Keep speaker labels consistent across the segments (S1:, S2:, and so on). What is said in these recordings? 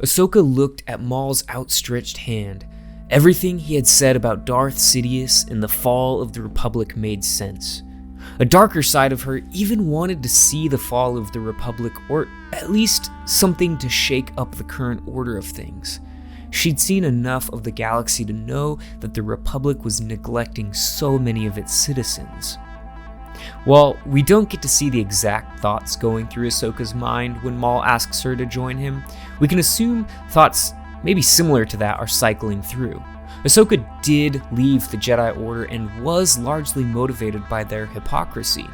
S1: Ahsoka looked at Maul's outstretched hand. Everything he had said about Darth Sidious and the fall of the Republic made sense. A darker side of her even wanted to see the fall of the Republic, or at least something to shake up the current order of things. She'd seen enough of the galaxy to know that the Republic was neglecting so many of its citizens. While we don't get to see the exact thoughts going through Ahsoka's mind when Maul asks her to join him, we can assume thoughts maybe similar to that are cycling through. Ahsoka did leave the Jedi Order and was largely motivated by their hypocrisy.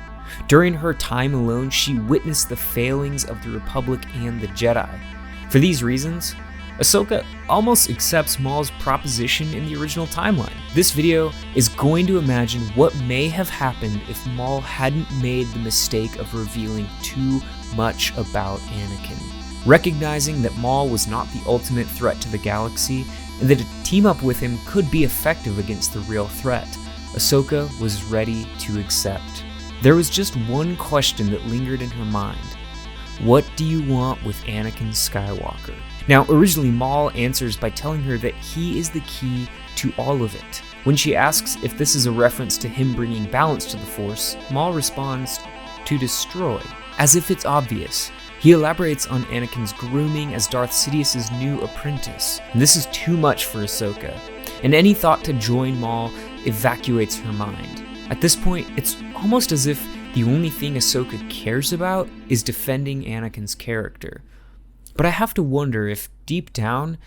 S1: During her time alone, she witnessed the failings of the Republic and the Jedi. For these reasons, Ahsoka almost accepts Maul's proposition in the original timeline. This video is going to imagine what may have happened if Maul hadn't made the mistake of revealing too much about Anakin. Recognizing that Maul was not the ultimate threat to the galaxy, and that a team up with him could be effective against the real threat, Ahsoka was ready to accept. There was just one question that lingered in her mind. What do you want with Anakin Skywalker? Now, originally Maul answers by telling her that he is the key to all of it. When she asks if this is a reference to him bringing balance to the Force, Maul responds, to destroy, as if it's obvious. He elaborates on Anakin's grooming as Darth Sidious' new apprentice. And this is too much for Ahsoka, and any thought to join Maul evacuates her mind. At this point, it's almost as if the only thing Ahsoka cares about is defending Anakin's character. But I have to wonder if, deep down,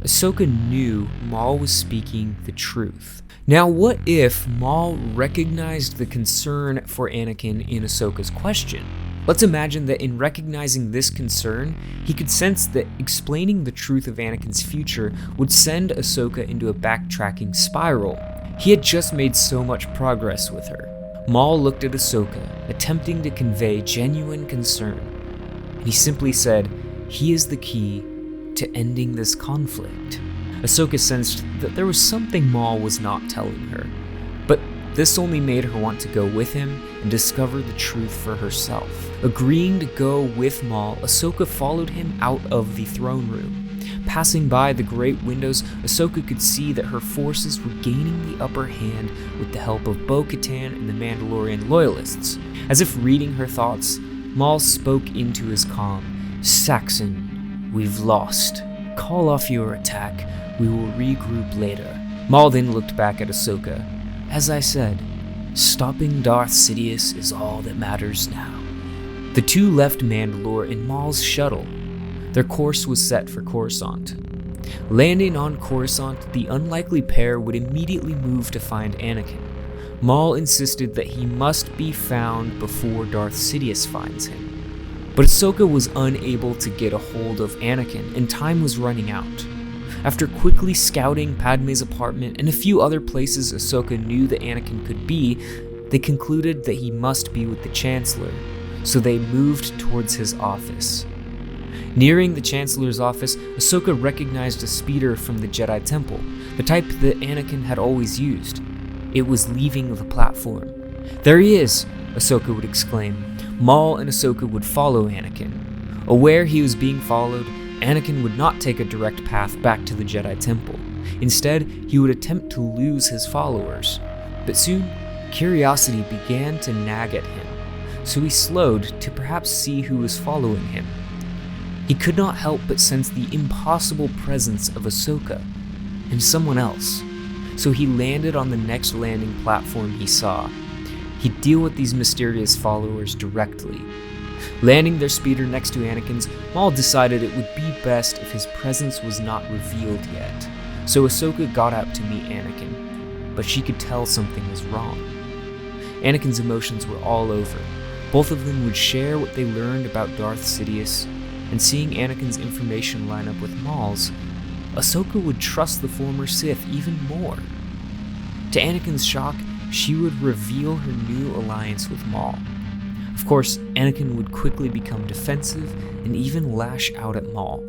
S1: Ahsoka knew Maul was speaking the truth. Now, what if Maul recognized the concern for Anakin in Ahsoka's question? Let's imagine that in recognizing this concern, he could sense that explaining the truth of Anakin's future would send Ahsoka into a backtracking spiral. He had just made so much progress with her. Maul looked at Ahsoka, attempting to convey genuine concern, and he simply said, "He is the key to ending this conflict." Ahsoka sensed that there was something Maul was not telling her, but this only made her want to go with him and discover the truth for herself. Agreeing to go with Maul, Ahsoka followed him out of the throne room. Passing by the great windows, Ahsoka could see that her forces were gaining the upper hand with the help of Bo-Katan and the Mandalorian loyalists. As if reading her thoughts, Maul spoke into his calm. "Saxon, we've lost. Call off your attack. We will regroup later." Maul then looked back at Ahsoka. "As I said, stopping Darth Sidious is all that matters now." The two left Mandalore in Maul's shuttle. Their course was set for Coruscant. Landing on Coruscant, the unlikely pair would immediately move to find Anakin. Maul insisted that he must be found before Darth Sidious finds him. But Ahsoka was unable to get a hold of Anakin, and time was running out. After quickly scouting Padme's apartment and a few other places Ahsoka knew that Anakin could be, they concluded that he must be with the Chancellor, so they moved towards his office. Nearing the Chancellor's office, Ahsoka recognized a speeder from the Jedi Temple, the type that Anakin had always used. It was leaving the platform. "There he is!" Ahsoka would exclaim. Maul and Ahsoka would follow Anakin. Aware he was being followed, Anakin would not take a direct path back to the Jedi Temple. Instead, he would attempt to lose his followers. But soon, curiosity began to nag at him, so he slowed to perhaps see who was following him. He could not help but sense the impossible presence of Ahsoka and someone else, so he landed on the next landing platform he saw. He'd deal with these mysterious followers directly. Landing their speeder next to Anakin's, Maul decided it would be best if his presence was not revealed yet. So Ahsoka got out to meet Anakin, but she could tell something was wrong. Anakin's emotions were all over. Both of them would share what they learned about Darth Sidious, and seeing Anakin's information line up with Maul's, Ahsoka would trust the former Sith even more. To Anakin's shock, she would reveal her new alliance with Maul. Of course, Anakin would quickly become defensive and even lash out at Maul.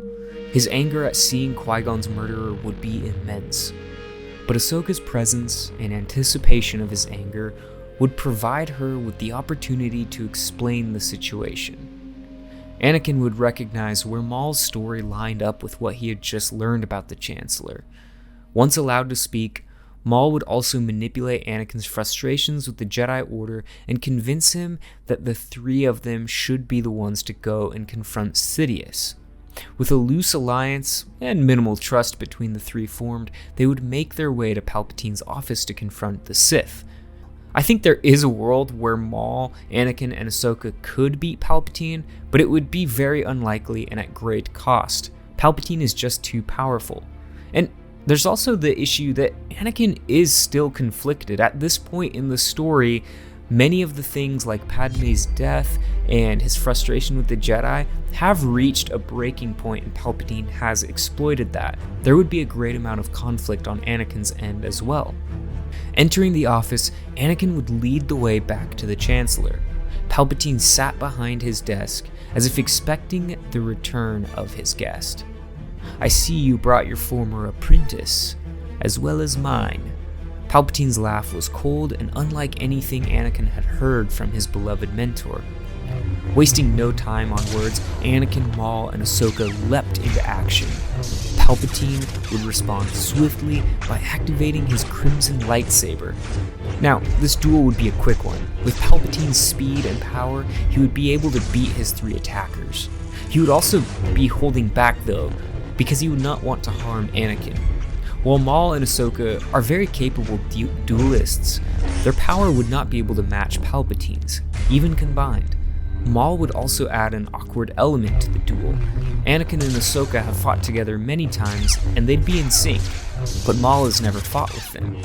S1: His anger at seeing Qui-Gon's murderer would be immense. But Ahsoka's presence and anticipation of his anger would provide her with the opportunity to explain the situation. Anakin would recognize where Maul's story lined up with what he had just learned about the Chancellor. Once allowed to speak, Maul would also manipulate Anakin's frustrations with the Jedi Order and convince him that the three of them should be the ones to go and confront Sidious. With a loose alliance and minimal trust between the three formed, they would make their way to Palpatine's office to confront the Sith. I think there is a world where Maul, Anakin, and Ahsoka could beat Palpatine, but it would be very unlikely and at great cost. Palpatine is just too powerful. And there's also the issue that Anakin is still conflicted. At this point in the story, many of the things like Padme's death and his frustration with the Jedi have reached a breaking point, and Palpatine has exploited that. There would be a great amount of conflict on Anakin's end as well. Entering the office, Anakin would lead the way back to the Chancellor. Palpatine sat behind his desk as if expecting the return of his guest. "I see you brought your former apprentice, as well as mine." Palpatine's laugh was cold and unlike anything Anakin had heard from his beloved mentor. Wasting no time on words, Anakin, Maul, and Ahsoka leapt into action. Palpatine would respond swiftly by activating his crimson lightsaber. Now, this duel would be a quick one. With Palpatine's speed and power, he would be able to beat his three attackers. He would also be holding back though, because he would not want to harm Anakin. While Maul and Ahsoka are very capable duelists, their power would not be able to match Palpatine's, even combined. Maul would also add an awkward element to the duel. Anakin and Ahsoka have fought together many times, and they'd be in sync, but Maul has never fought with them.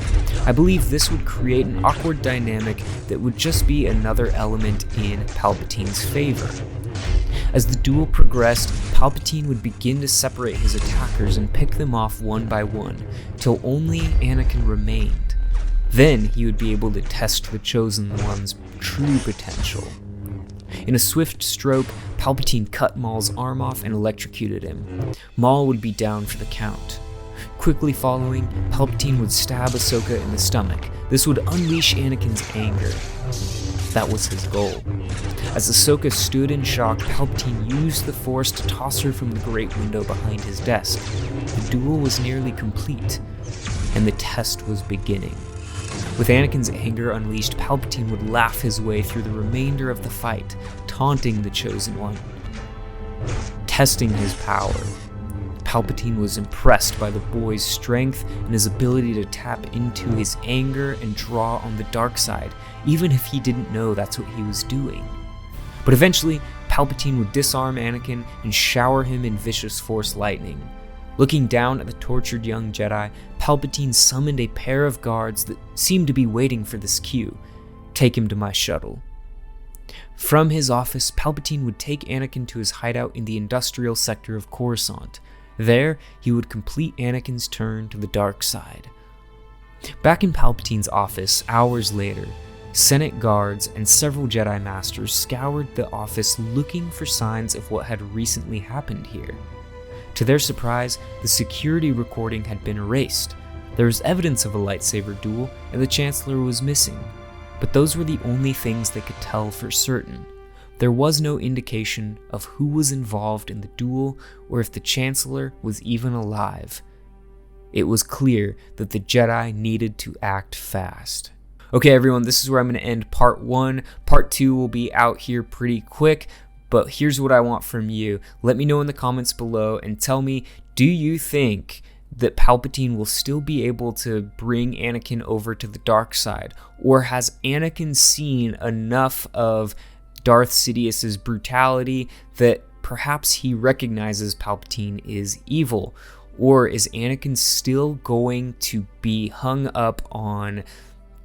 S1: I believe this would create an awkward dynamic that would just be another element in Palpatine's favor. As the duel progressed, Palpatine would begin to separate his attackers and pick them off one by one, till only Anakin remained. Then he would be able to test the Chosen One's true potential. In a swift stroke, Palpatine cut Maul's arm off and electrocuted him. Maul would be down for the count. Quickly following, Palpatine would stab Ahsoka in the stomach. This would unleash Anakin's anger. That was his goal. As Ahsoka stood in shock, Palpatine used the Force to toss her from the great window behind his desk. The duel was nearly complete, and the test was beginning. With Anakin's anger unleashed, Palpatine would laugh his way through the remainder of the fight, taunting the Chosen One, testing his power. Palpatine was impressed by the boy's strength and his ability to tap into his anger and draw on the dark side, even if he didn't know that's what he was doing. But eventually, Palpatine would disarm Anakin and shower him in vicious Force lightning. Looking down at the tortured young Jedi, Palpatine summoned a pair of guards that seemed to be waiting for this cue. "Take him to my shuttle." From his office, Palpatine would take Anakin to his hideout in the industrial sector of Coruscant. There, he would complete Anakin's turn to the dark side. Back in Palpatine's office, hours later, Senate guards and several Jedi Masters scoured the office looking for signs of what had recently happened here. To their surprise, the security recording had been erased. There was evidence of a lightsaber duel, and the Chancellor was missing. But those were the only things they could tell for certain. There was no indication of who was involved in the duel or if the Chancellor was even alive. It was clear that the Jedi needed to act fast. Okay everyone, this is where I'm going to end part 1. Part 2 will be out here pretty quick, but here's what I want from you. Let me know in the comments below and tell me, do you think that Palpatine will still be able to bring Anakin over to the dark side? Or has Anakin seen enough of Darth Sidious's brutality that perhaps he recognizes Palpatine is evil? Or is Anakin still going to be hung up on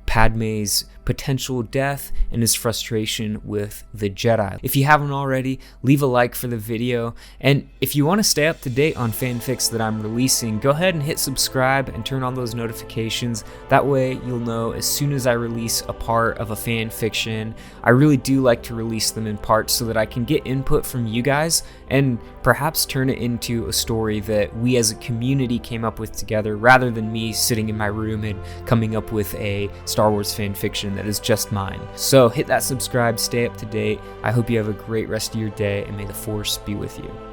S1: Padme's potential death and his frustration with the Jedi? If you haven't already, leave a like for the video, and if you want to stay up to date on fanfics that I'm releasing, go ahead and hit subscribe and turn on those notifications. That way you'll know as soon as I release a part of a fanfiction. I really do like to release them in parts so that I can get input from you guys and perhaps turn it into a story that we as a community came up with together, rather than me sitting in my room and coming up with a Star Wars fanfiction that is just mine. So hit that subscribe, stay up to date. I hope you have a great rest of your day, and may the Force be with you.